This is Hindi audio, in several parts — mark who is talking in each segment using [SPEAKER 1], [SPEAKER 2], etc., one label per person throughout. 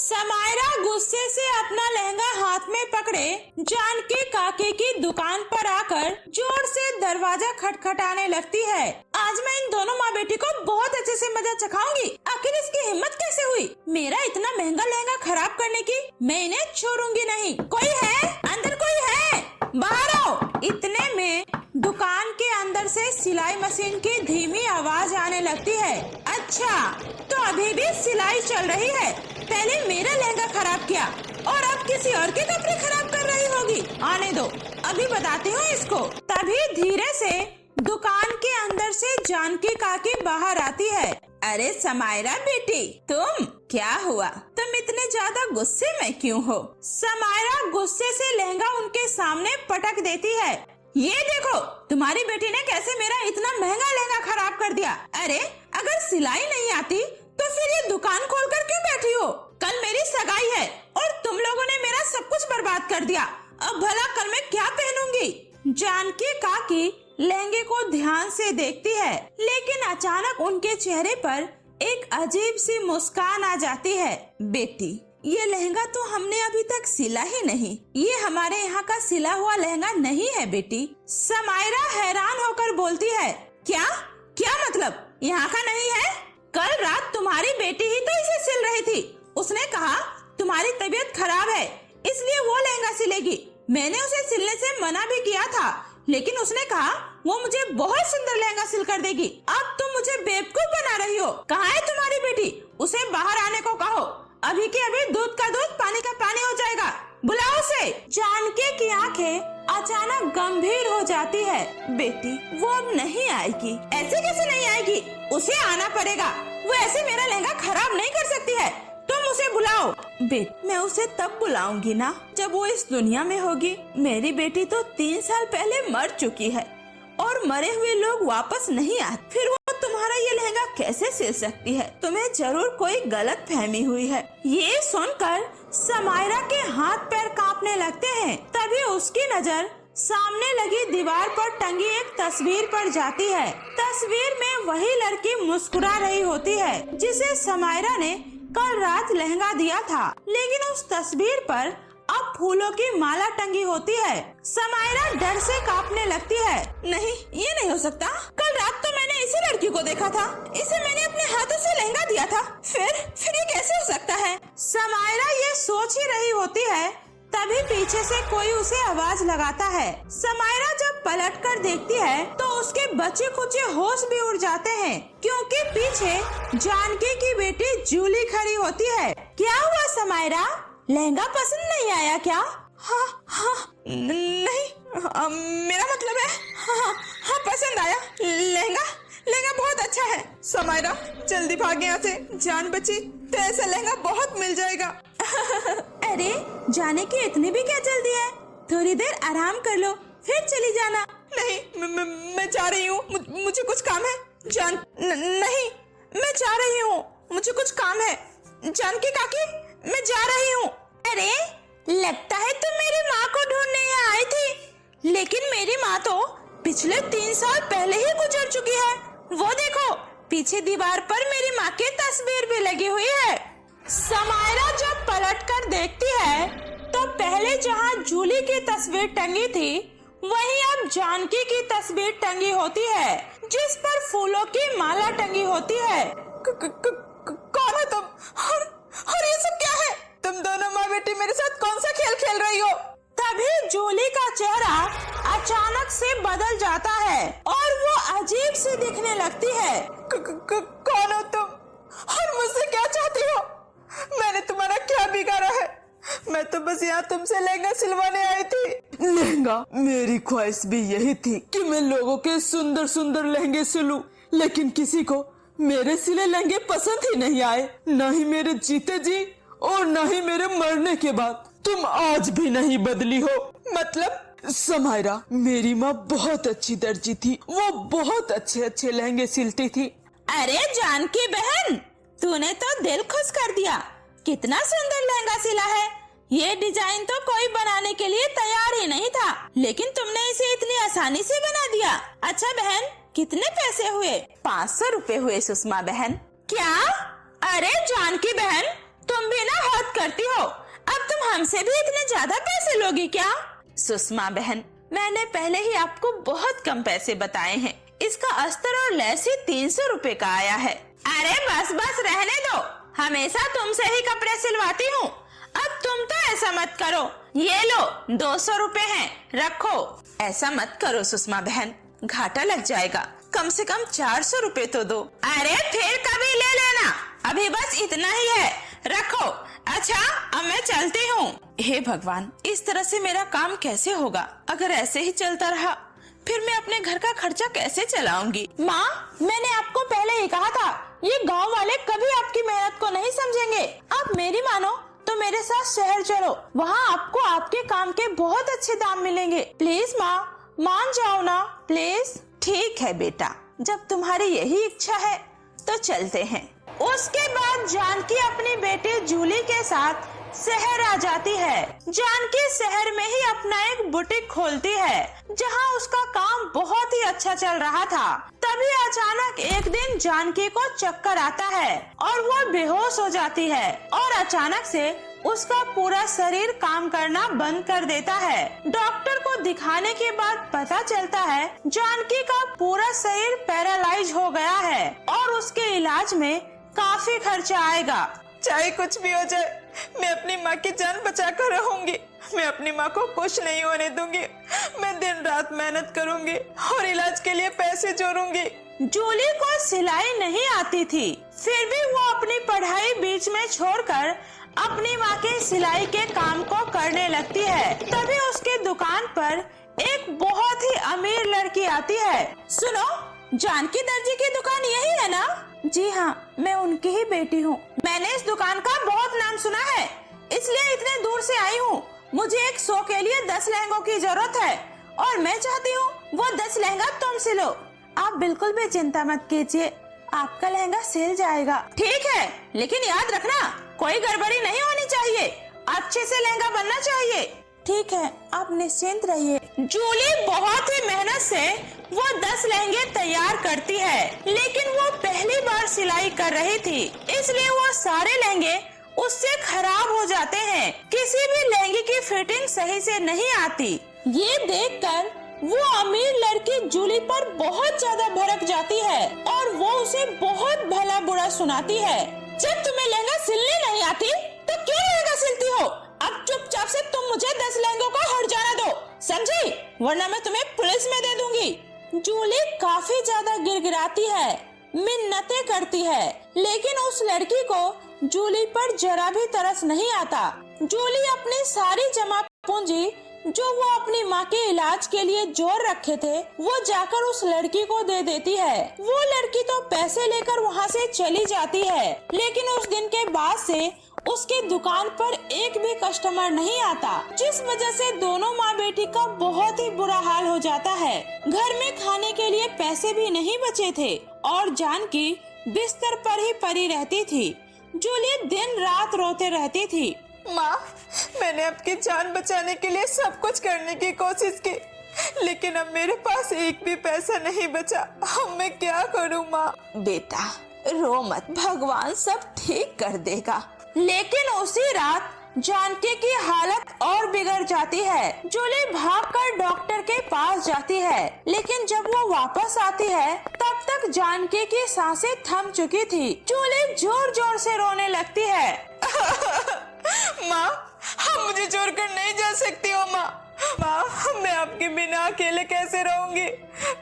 [SPEAKER 1] समायरा गुस्से से अपना लहंगा हाथ में पकड़े जानकी काकी की दुकान पर आकर जोर से दरवाजा खटखटाने लगती है। आज मैं इन दोनों माँ बेटी को बहुत अच्छे से मजा चखाऊंगी। आखिर इसकी हिम्मत कैसे हुई मेरा इतना महंगा लहंगा खराब करने की। मैं इन्हें छोड़ूंगी नहीं। कोई है अंदर? कोई है? बाहर आओ। इतने में दुकान के अंदर से सिलाई मशीन की धीमी आवाज आने लगती है। अच्छा, तो अभी भी सिलाई चल रही है। पहले मेरा लहंगा खराब किया और अब किसी और के कपड़े खराब कर रही होगी। आने दो, अभी बताती हूँ इसको। तभी धीरे से दुकान के अंदर से जानकी काकी बाहर आती है। अरे समायरा बेटी, तुम क्या हुआ? तुम इतने ज्यादा गुस्से में क्यों हो? समायरा गुस्से से लहंगा उनके सामने पटक देती है। ये देखो, तुम्हारी बेटी ने कैसे मेरा इतना महंगा लहंगा खराब कर दिया। अरे अगर सिलाई नहीं आती तो फिर ये दुकान खोलकर क्यों बैठी हो? कल मेरी सगाई है और तुम लोगों ने मेरा सब कुछ बर्बाद कर दिया। अब भला कल मैं क्या पहनूंगी? जानकी काकी लहंगे को ध्यान से देखती है, लेकिन अचानक उनके चेहरे पर एक अजीब सी मुस्कान आ जाती है। बेटी, ये लहंगा तो हमने अभी तक सिला ही नहीं। ये हमारे यहाँ का सिला हुआ लहंगा नहीं है बेटी। समायरा हैरान होकर बोलती है। क्या क्या मतलब यहाँ का नहीं है? कल रात तुम्हारी बेटी ही तो इसे सिल रही थी। उसने कहा तुम्हारी तबीयत खराब है इसलिए वो लहंगा सिलेगी। मैंने उसे सिलने से मना भी किया था, लेकिन उसने कहा वो मुझे बहुत सुंदर लहंगा सिल कर देगी। अब तुम मुझे बेवकूफ बना रही हो। कहाँ है तुम्हारी बेटी? उसे बाहर आने को कहो। अभी के अभी दूध का दूध पानी का पानी हो जाएगा। बुलाओ उसे। जानकी की आंखें अचानक गंभीर हो जाती है। बेटी, वो अब नहीं आएगी। ऐसे कैसे नहीं आएगी? उसे आना पड़ेगा। वो ऐसे मेरा लहंगा खराब नहीं कर सकती है। तुम उसे बुलाओ। बेटी, मैं उसे तब बुलाऊंगी ना जब वो इस दुनिया में होगी। मेरी बेटी तो 3 साल पहले मर चुकी है और मरे हुए लोग वापस नहीं आते। फिर वो तुम्हारा ये लहंगा कैसे सिल सकती है? तुम्हें जरूर कोई गलत फहमी हुई है। ये सुनकर समायरा के हाथ पैर कांपने लगते हैं। तभी उसकी नजर सामने लगी दीवार पर टंगी एक तस्वीर पर जाती है। तस्वीर में वही लड़की मुस्कुरा रही होती है जिसे समायरा ने कल रात लहंगा दिया था, लेकिन उस तस्वीर पर अब फूलों की माला टंगी होती है। समायरा डर से कांपने लगती है। नहीं, ये नहीं हो सकता। कल रात तो मैंने इसी लड़की को देखा था। इसे मैंने अपने हाथों से लहंगा दिया था। फिर ये कैसे हो सकता है? समायरा ये सोच ही रही होती है, तभी पीछे से कोई उसे आवाज लगाता है। समायरा जब पलटकर देखती है तो उसके बचे खुचे होश भी उड़ जाते हैं, क्योंकि पीछे जानकी की बेटी जूली खड़ी होती है। क्या हुआ समायरा? लहंगा पसंद नहीं आया क्या? हाँ, नहीं, मेरा मतलब है हाँ, पसंद आया। लहंगा बहुत अच्छा है। समायरा, जल्दी भाग यहाँ से, जान बची तो ऐसा लहंगा बहुत मिल जाएगा। अरे जाने की इतनी भी क्या जल्दी है? थोड़ी देर आराम कर लो फिर चली जाना। नहीं, मैं जा रही हूँ, मुझे कुछ काम है। नहीं, मैं जा रही हूँ, मुझे कुछ काम है। जानकी काकी, मैं जा रही हूँ। अरे लगता है तुम मेरी माँ को ढूंढने यहाँ आई थी, लेकिन मेरी माँ तो पिछले 3 साल पहले ही गुजर चुकी है। वो देखो, पीछे दीवार पर मेरी माँ की तस्वीर भी लगी हुई है। समायरा जब पलटकर देखती है तो पहले जहाँ जूली की तस्वीर टंगी थी वहीं अब जानकी की तस्वीर टंगी होती है, जिस पर फूलों की माला टंगी होती है। कौन है तुम? और ये सब क्या है? तुम दोनों माँ बेटी मेरे साथ कौन सा खेल खेल रही हो? तभी जूली का चेहरा अचानक से बदल जाता है और वो अजीब सी दिखने लगती है। कौन हो तुम और मुझसे क्या चाहती हो? मैंने तुम्हारा क्या बिगाड़ा है? मैं तो बस यहाँ तुमसे लहंगा सिलवाने आई थी। लहंगा? मेरी ख्वाहिश भी यही थी कि मैं लोगों के सुंदर सुंदर लहंगे सिलूं, लेकिन किसी को मेरे सिले लहंगे पसंद ही नहीं आए, न ही मेरे जीते जी और न ही मेरे मरने के बाद। तुम आज भी नहीं बदली हो। मतलब? समायरा, मेरी माँ बहुत अच्छी दर्जी थी, वो बहुत अच्छे अच्छे लहंगे सिलती थी। अरे जानकी बहन, तूने तो दिल खुश कर दिया। कितना सुंदर लहंगा सिला है। ये डिजाइन तो कोई बनाने के लिए तैयार ही नहीं था, लेकिन तुमने इसे इतनी आसानी से बना दिया। अच्छा बहन, कितने पैसे हुए? 500 रुपए हुए सुषमा बहन। क्या? अरे जानकी बहन, तुम भी ना हद करती हो। अब तुम हमसे भी इतने ज्यादा पैसे लोगी क्या? सुषमा बहन, मैंने पहले ही आपको बहुत कम पैसे बताए हैं। इसका अस्तर और लेस ही 300 रुपए का आया है। अरे बस बस रहने दो, हमेशा तुमसे ही कपड़े सिलवाती हूँ। अब तुम तो ऐसा मत करो। ये लो 200 रुपए हैं, रखो। ऐसा मत करो सुषमा बहन, घाटा लग जाएगा। कम से कम 400 रुपए तो दो। अरे फिर कभी ले लेना, अभी बस इतना ही है, रखो। अच्छा अब मैं चलती हूँ। हे भगवान, इस तरह से मेरा काम कैसे होगा? अगर ऐसे ही चलता रहा फिर मैं अपने घर का खर्चा कैसे चलाऊंगी? माँ, मैंने आपको पहले ही कहा था, ये गांव वाले कभी आपकी मेहनत को नहीं समझेंगे। आप मेरी मानो तो मेरे साथ शहर चलो, वहाँ आपको आपके काम के बहुत अच्छे दाम मिलेंगे। प्लीज माँ, मान जाओ ना प्लीज। ठीक है बेटा, जब तुम्हारी यही इच्छा है तो चलते हैं। उसके बाद जानकी अपनी बेटी जूली के साथ शहर आ जाती है। जानकी शहर में ही अपना एक बुटीक खोलती है, जहां उसका काम बहुत ही अच्छा चल रहा था। तभी अचानक एक दिन जानकी को चक्कर आता है और वो बेहोश हो जाती है और अचानक से उसका पूरा शरीर काम करना बंद कर देता है। डॉक्टर को दिखाने के बाद पता चलता है जानकी का पूरा शरीर पैरालाइज हो गया है और उसके इलाज में काफी खर्चा आएगा।
[SPEAKER 2] चाहे कुछ भी हो जाए, मैं अपनी माँ की जान बचा कर रहूंगी। मैं अपनी माँ को कुछ नहीं होने दूंगी। मैं दिन रात मेहनत करूंगी और इलाज के लिए पैसे जोड़ूंगी।
[SPEAKER 1] जूली को सिलाई नहीं आती थी, फिर भी वो अपनी पढ़ाई बीच में छोड़कर अपनी माँ के सिलाई के काम को करने लगती है। तभी उसके दुकान पर एक बहुत ही अमीर लड़की आती है। सुनो, जानकी दर्जी की दुकान यही है ना? जी हाँ, मैं उनकी ही बेटी हूँ। मैंने इस दुकान का बहुत नाम सुना है, इसलिए इतने दूर से आई हूँ। मुझे एक शो के लिए 10 लहंगों की जरूरत है और मैं चाहती हूँ वो 10 लहंगा तुम सिलो। आप बिल्कुल भी चिंता मत कीजिए, आपका लहंगा सिल जाएगा। ठीक है, लेकिन याद रखना कोई गड़बड़ी नहीं होनी चाहिए, अच्छे से लहंगा बनना चाहिए। ठीक है, आप निश्चिंत रहिए। जूली बहुत ही मेहनत से वो 10 लहंगे तैयार करती है, लेकिन वो पहली बार सिलाई कर रही थी, इसलिए वो सारे लहंगे उससे खराब हो जाते हैं। किसी भी लहंगे की फिटिंग सही से नहीं आती। ये देखकर वो अमीर लड़की जूली पर बहुत ज्यादा भड़क जाती है और वो उसे बहुत भला बुरा सुनाती है। जब तुम्हें लहंगा सिलने नहीं आती तो क्यों लहंगा सिलती हो? अब चुपचाप से तुम मुझे 10 लहंगों को हट जाना दो, समझी? वरना मैं तुम्हें पुलिस में दे दूंगी। जूली काफी ज्यादा गिड़गिड़ाती है, मिन्नतें करती है, लेकिन उस लड़की को जूली पर जरा भी तरस नहीं आता। जूली अपनी सारी जमा पूंजी जो वो अपनी माँ के इलाज के लिए जोड़ रखे थे, वो जाकर उस लड़की को दे देती है। वो लड़की तो पैसे लेकर वहाँ से चली जाती है, लेकिन उस दिन के बाद से उसके दुकान पर एक भी कस्टमर नहीं आता, जिस वजह से दोनों माँ बेटी का बहुत ही बुरा हाल हो जाता है। घर में खाने के लिए पैसे भी नहीं बचे थे और जानकी बिस्तर पर ही पड़ी रहती थी। जूली दिन रात रोते रहती थी।
[SPEAKER 2] माँ, मैंने आपकी जान बचाने के लिए सब कुछ करने की कोशिश की, लेकिन अब मेरे पास एक भी पैसा नहीं बचा। अब मैं क्या करूँ माँ?
[SPEAKER 1] बेटा रो मत, भगवान सब ठीक कर देगा। लेकिन उसी रात जानकी की हालत और बिगड़ जाती है। जूली भागकर डॉक्टर के पास जाती है, लेकिन जब वो वापस आती है तब तक जानकी की सांसें थम चुकी थी। जूली जोर जोर से रोने लगती है।
[SPEAKER 2] माँ, आप मुझे छोड़कर नहीं जा सकती हो माँ। माँ, मैं आपके बिना अकेले कैसे रहूंगी?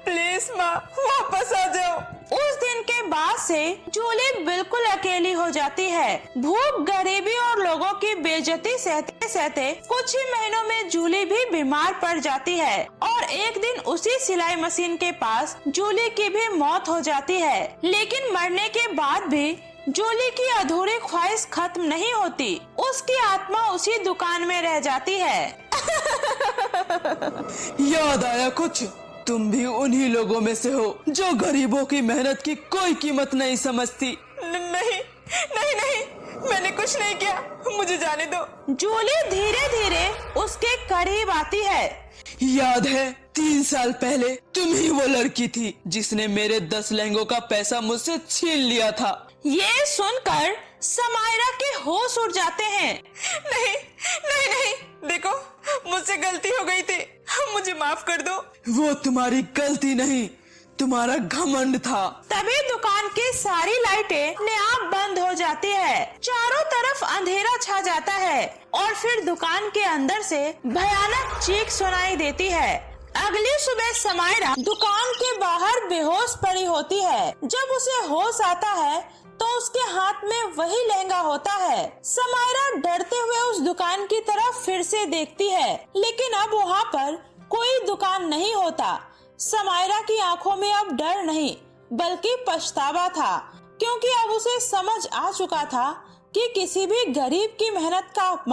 [SPEAKER 2] प्लीज माँ, वापस आ जाओ।
[SPEAKER 1] उस दिन के बाद से जूली बिल्कुल अकेली हो जाती है। भूख, गरीबी और लोगों की बेइज्जती सहते सहते कुछ ही महीनों में जूली भी बीमार पड़ जाती है और एक दिन उसी सिलाई मशीन के पास जूली की भी मौत हो जाती है। लेकिन मरने के बाद भी जूली की अधूरी ख्वाहिश खत्म नहीं होती, उसकी आत्मा उसी दुकान में रह जाती है।
[SPEAKER 3] याद आया कुछ? तुम भी उन्हीं लोगों में से हो जो गरीबों की मेहनत की कोई कीमत नहीं समझती।
[SPEAKER 2] नहीं नहीं नहीं, मैंने कुछ नहीं किया, मुझे जाने दो।
[SPEAKER 1] जूली धीरे धीरे उसके करीब आती है।
[SPEAKER 3] याद है 3 साल पहले तुम ही वो लड़की थी जिसने मेरे 10 लहंगों का पैसा मुझसे छीन लिया था।
[SPEAKER 1] ये सुनकर समायरा के होश उड़ जाते हैं।
[SPEAKER 2] नहीं नहीं नहीं, देखो मुझसे गलती हो गई थी, मुझे माफ कर दो।
[SPEAKER 3] वो तुम्हारी गलती नहीं, तुम्हारा घमंड था।
[SPEAKER 1] तभी दुकान की सारी लाइटें अपने आप बंद हो जाती है, चारों तरफ अंधेरा छा जाता है और फिर दुकान के अंदर से भयानक चीख सुनाई देती है। अगली सुबह समायरा दुकान के बाहर बेहोश पड़ी होती है। जब उसे होश आता है तो उसके हाथ में वही लहंगा होता है। समायरा डरते हुए उस दुकान की तरफ फिर से देखती है, लेकिन अब वहाँ पर कोई दुकान नहीं होता। समायरा की आंखों में अब डर नहीं बल्कि पछतावा था, क्योंकि अब उसे समझ आ चुका था कि किसी भी गरीब की मेहनत का